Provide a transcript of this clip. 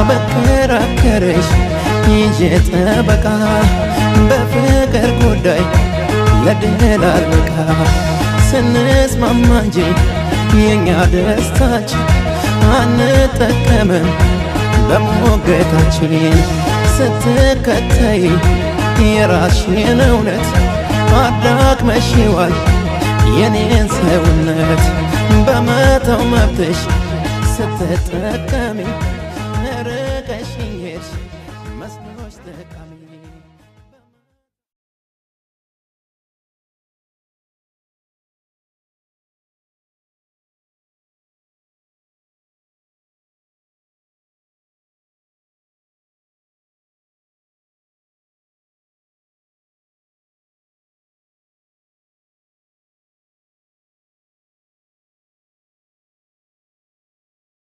በከራከረሽ ይዤ ጠበቃ በፍቅር ጉዳይ ለድል አልበቃ ስንስማማ እንጂ የኛ ደስታችን አንጠቀምም በሞገታችን ስትከተይ የራስሽን እውነት አዳክመሽዋል የኔን ሰውነት በመተው መብትሽ ስትጠቀሚ ርቀሽኝ ሄድሽ መስሎሽ ጠቃሚ